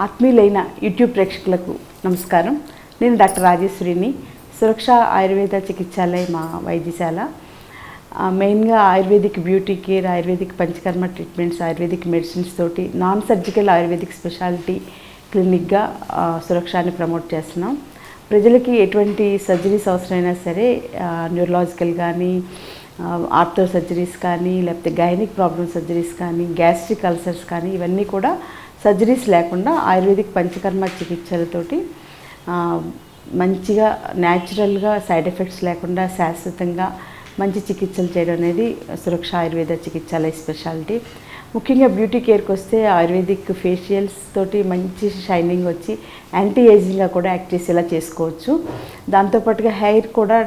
ఆత్మీయులైన YouTube ప్రేక్షకులకు నమస్కారం. నేను డాక్టర్ రాజేశ్వరిని, సురక్ష ఆయుర్వేద చికిత్సాలయ మా వైద్యశాల. మెయిన్గా ayurvedic beauty care, ayurvedic panchakarma treatments, ayurvedic medicines తోటి నాన్ సర్జికల్ ఆయుర్వేదిక్ స్పెషాలిటీ క్లినిక్గా సురక్షాన్ని ప్రమోట్ చేస్తున్నాం. ప్రజలకి ఎటువంటి సర్జరీస్ అవసరమైనా సరే, న్యూరలాజికల్ కానీ, ఆర్థో సర్జరీస్ కానీ, లేకపోతే గైనిక్ ప్రాబ్లమ్ సర్జరీస్ కానీ, గ్యాస్ట్రిక్ అల్సర్స్ కానీ, ఇవన్నీ కూడా సర్జరీస్ లేకుండా ఆయుర్వేదిక్ పంచకర్మ చికిత్సలతోటి మంచిగా న్యాచురల్గా సైడ్ ఎఫెక్ట్స్ లేకుండా శాశ్వతంగా మంచి చికిత్సలు చేయడం అనేది సురక్ష ఆయుర్వేద చికిత్సాలయ స్పెషాలిటీ. ముఖ్యంగా బ్యూటీ కేర్కి వస్తే ఆయుర్వేదిక్ ఫేషియల్స్ తోటి మంచి షైనింగ్ వచ్చి యాంటీ ఏజింగ్గా కూడా యాక్ట్ చేసేలా చేసుకోవచ్చు. దాంతోపాటుగా హెయిర్ కూడా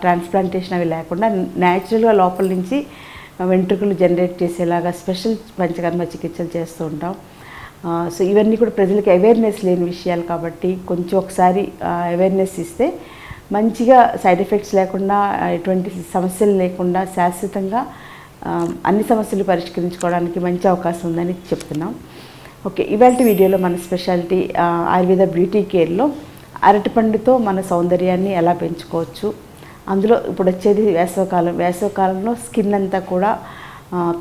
ట్రాన్స్ప్లాంటేషన్ అవి లేకుండా న్యాచురల్గా లోపల నుంచి వెంట్రుకలు జనరేట్ చేసేలాగా స్పెషల్ పంచకర్మ చికిత్సలు చేస్తూ ఉంటాం. సో ఇవన్నీ కూడా ప్రజలకు అవేర్నెస్ లేని విషయాలు కాబట్టి కొంచెం ఒకసారి అవేర్నెస్ ఇస్తే మంచిగా సైడ్ ఎఫెక్ట్స్ లేకుండా, ఎటువంటి సమస్యలు లేకుండా శాశ్వతంగా అన్ని సమస్యలు పరిష్కరించుకోవడానికి మంచి అవకాశం ఉందని చెప్తున్నాం. ఓకే, ఇవాళ వీడియోలో మన స్పెషాలిటీ ఆయుర్వేద బ్యూటీ కేర్లో అరటిపండుతో మన సౌందర్యాన్ని ఎలా పెంచుకోవచ్చు. అందులో ఇప్పుడు వచ్చేది వేసవకాలంలో స్కిన్ అంతా కూడా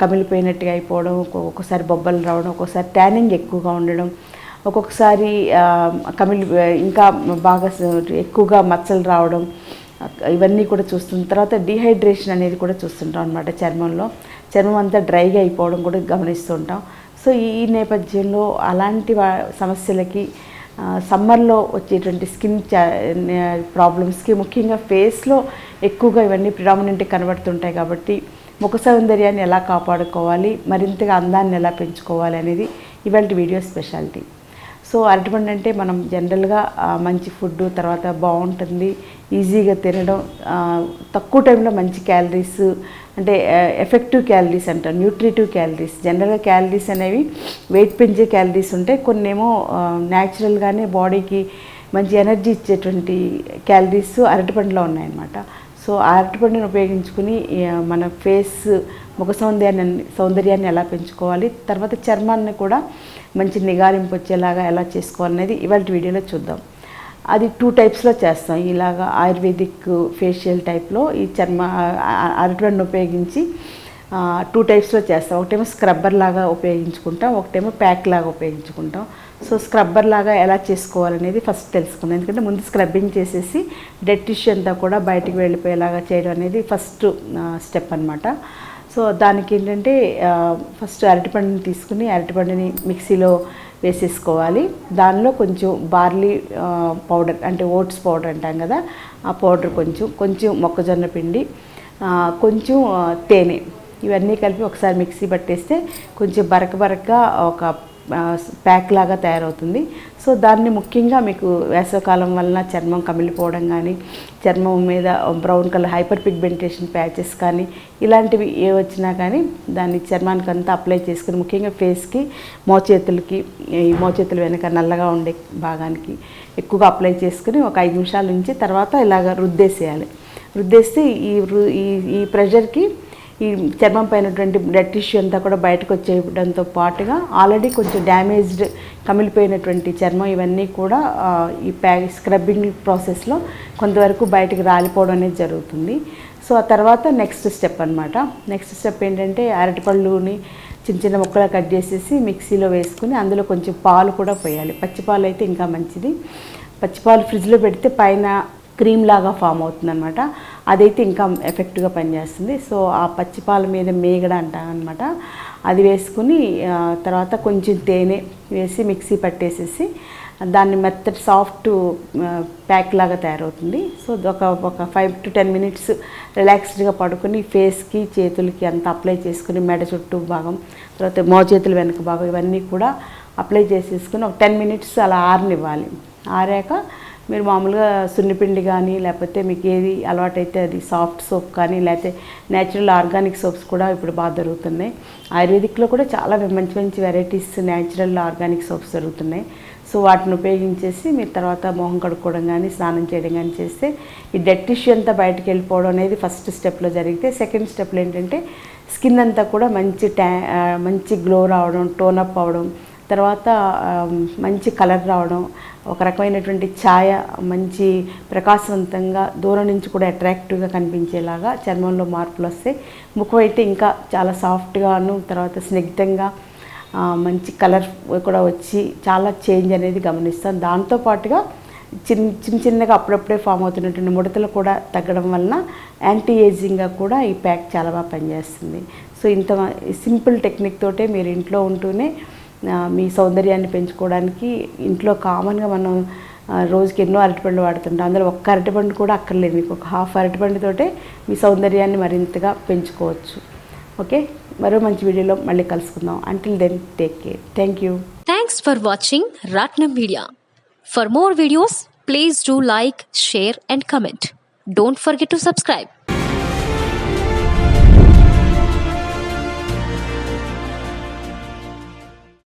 కమిలిపోయినట్టుగా అయిపోవడం, ఒక్కొక్కసారి బొబ్బలు రావడం, ఒక్కొక్కసారి ట్యానింగ్ ఎక్కువగా ఉండడం, ఒక్కొక్కసారి ఇంకా బాగా ఎక్కువగా మచ్చలు రావడం, ఇవన్నీ కూడా చూస్తుంది. తర్వాత డీహైడ్రేషన్ అనేది కూడా చూస్తుంటాం అనమాట. చర్మం అంతా డ్రైగా అయిపోవడం కూడా గమనిస్తుంటాం. సో ఈ నేపథ్యంలో అలాంటి సమస్యలకి సమ్మర్లో వచ్చేటువంటి స్కిన్ ప్రాబ్లమ్స్కి ముఖ్యంగా ఫేస్లో ఎక్కువగా ఇవన్నీ ప్రిడామినెంట్గా కనబడుతుంటాయి కాబట్టి ముఖ సౌందర్యాన్ని ఎలా కాపాడుకోవాలి, మరింతగా అందాన్ని ఎలా పెంచుకోవాలి అనేది ఇవాళ వీడియో స్పెషాలిటీ. సో అరటిపండు అంటే మనం జనరల్గా మంచి ఫుడ్, తర్వాత బాగుంటుంది, ఈజీగా తినడం, తక్కువ టైంలో మంచి క్యాలరీస్, అంటే ఎఫెక్టివ్ క్యాలరీస్ అంటారు, న్యూట్రిటివ్ క్యాలరీస్. జనరల్గా క్యాలరీస్ అనేవి వెయిట్ పెంచే క్యాలరీస్ ఉంటాయి, కొన్నేమో న్యాచురల్గానే బాడీకి మంచి ఎనర్జీ ఇచ్చేటువంటి క్యాలరీస్ అరటిపండులో ఉన్నాయన్నమాట. సో ఆ అరటిపండుని ఉపయోగించుకుని మన ముఖ సౌందర్యాన్ని ఎలా పెంచుకోవాలి, తర్వాత చర్మాన్ని కూడా మంచి నిగారింపు వచ్చేలాగా ఎలా చేసుకోవాలనేది ఇవాళ వీడియోలో చూద్దాం. అది 2 టైప్స్లో చేస్తాం. ఇలాగా ఆయుర్వేదిక్ ఫేషియల్ టైప్లో ఈ అరటిపండుని ఉపయోగించి 2 టైప్స్లో చేస్తాం. ఒకటేమో స్క్రబ్బర్ లాగా ఉపయోగించుకుంటాం, ఒకటేమో ప్యాక్ లాగా ఉపయోగించుకుంటాం. సో స్క్రబ్బర్ లాగా ఎలా చేసుకోవాలనేది ఫస్ట్ తెలుసుకుందాం. ఎందుకంటే ముందు స్క్రబ్బింగ్ చేసేసి డెడ్ టిష్యూ అంతా కూడా బయటికి వెళ్ళిపోయేలాగా చేయడం అనేది ఫస్ట్ స్టెప్ అనమాట. సో దానికి ఏంటంటే ఫస్ట్ అరటిపండుని తీసుకుని అరటిపండుని మిక్సీలో వేసేసుకోవాలి. దానిలో కొంచెం బార్లీ పౌడర్, అంటే ఓట్స్ పౌడర్ అంటాం కదా, ఆ పౌడర్ కొంచెం మొక్కజొన్న పిండి, కొంచెం తేనె, ఇవన్నీ కలిపి ఒకసారి మిక్సీ పట్టేస్తే కొంచెం బరకగా ఒక ప్యాక్ లాగా తయారవుతుంది. సో దాన్ని ముఖ్యంగా మీకు వేసవకాలం వలన చర్మం కమిలిపోవడం కానీ, చర్మం మీద brown colour hyper pigmentation patches కానీ, ఇలాంటివి ఏ వచ్చినా కానీ దాన్ని చర్మానికి అంతా అప్లై చేసుకుని, ముఖ్యంగా ఫేస్కి, మోచేతులకి, ఈ మోచేతుల వెనక నల్లగా ఉండే భాగానికి ఎక్కువగా అప్లై చేసుకుని ఒక 5 నిమిషాల నుంచి తర్వాత ఇలాగ రుద్దేసేయాలి. రుద్దేస్తే ఈ ప్రెషర్కి ఈ చర్మం పైనటువంటి బ్లడ్ టిష్యూ అంతా కూడా బయటకు వచ్చేయడంతో పాటుగా ఆల్రెడీ కొంచెం డ్యామేజ్డ్ కమిలిపోయినటువంటి చర్మం ఇవన్నీ కూడా ఈ స్క్రబ్బింగ్ ప్రాసెస్లో కొంతవరకు బయటకు రాలిపోవడం అనేది జరుగుతుంది. సో ఆ తర్వాత నెక్స్ట్ స్టెప్ అనమాట. నెక్స్ట్ స్టెప్ ఏంటంటే అరటిపళ్ళుని చిన్న ముక్కలు కట్ చేసేసి మిక్సీలో వేసుకుని అందులో కొంచెం పాలు కూడా పోయాలి. పచ్చిపాలు అయితే ఇంకా మంచిది. పచ్చిపాలు ఫ్రిడ్జ్లో పెడితే పైన క్రీమ్ లాగా ఫామ్ అవుతుంది అనమాట, అదైతే ఇంకా ఎఫెక్టివ్గా పనిచేస్తుంది. సో ఆ పచ్చిపాల మీద మేగడ అంటాం అనమాట, అది వేసుకుని తర్వాత కొంచెం తేనె వేసి మిక్సీ పట్టేసేసి దాన్ని మెత్తటి సాఫ్ట్ ప్యాక్ లాగా తయారవుతుంది. సో ఒక 5 to 10 minutes రిలాక్స్డ్గా పడుకొని ఫేస్కి, చేతులకి అంతా అప్లై చేసుకుని మెడ చుట్టూ భాగం, తర్వాత మోచేతుల వెనక భాగం ఇవన్నీ కూడా అప్లై చేసేసుకుని ఒక 10 minutes అలా ఆరనివ్వాలి. ఆరాక మీరు మామూలుగా సున్నిపిండి కానీ, లేకపోతే మీకు ఏది అలవాటైతే అది సాఫ్ట్ సోప్ కానీ, లేకపోతే న్యాచురల్ ఆర్గానిక్ సోప్స్ కూడా ఇప్పుడు బాగా దొరుకుతున్నాయి. ఆయుర్వేదిక్లో కూడా చాలా మంచి వెరైటీస్ న్యాచురల్ ఆర్గానిక్ సోప్స్ దొరుకుతున్నాయి. సో వాటిని ఉపయోగించేసి మీరు తర్వాత మొహం కడుక్కోవడం కానీ, స్నానం చేయడం కానీ చేస్తే ఈ డెడ్ టిష్యూ అంతా బయటకు వెళ్ళిపోవడం అనేది ఫస్ట్ స్టెప్లో జరిగితే, సెకండ్ స్టెప్లో ఏంటంటే స్కిన్ అంతా కూడా మంచి గ్లో రావడం, టోనప్ అవ్వడం, తర్వాత మంచి కలర్ రావడం, ఒక రకమైనటువంటి ఛాయ మంచి ప్రకాశవంతంగా దూరం నుంచి కూడా అట్రాక్టివ్గా కనిపించేలాగా చర్మంలో మార్పులు వస్తాయి. ముఖం అయితే ఇంకా చాలా సాఫ్ట్గాను, తర్వాత స్నిగ్ధంగా మంచి కలర్ కూడా వచ్చి చాలా చేంజ్ అనేది గమనిస్తాం. దాంతోపాటుగా చిన్నగా అప్పుడప్పుడే ఫామ్ అవుతున్నటువంటి ముడతలు కూడా తగ్గడం వలన యాంటీ ఏజింగ్గా కూడా ఈ ప్యాక్ చాలా బాగా పనిచేస్తుంది. సో ఇంత సింపుల్ టెక్నిక్ తోటే మీరు ఇంట్లో ఉంటూనే మీ సౌందర్యాన్ని పెంచుకోవడానికి, ఇంట్లో కామన్గా మనం రోజుకి ఎన్నో అరటిపండ్లు వాడుతుంటాం, అందులో ఒక్క అరటిపండు కూడా అక్కర్లేదు, మీకు ఒక హాఫ్ అరటిపండుతోటే మీ సౌందర్యాన్ని మరింతగా పెంచుకోవచ్చు. ఓకే, మరో మంచి వీడియోలో మళ్ళీ కలుసుకుందాం. Until then take care. Thank you. Thanks for watching Raatnam Media. For more videos, please do like, share and comment. Don't forget to subscribe.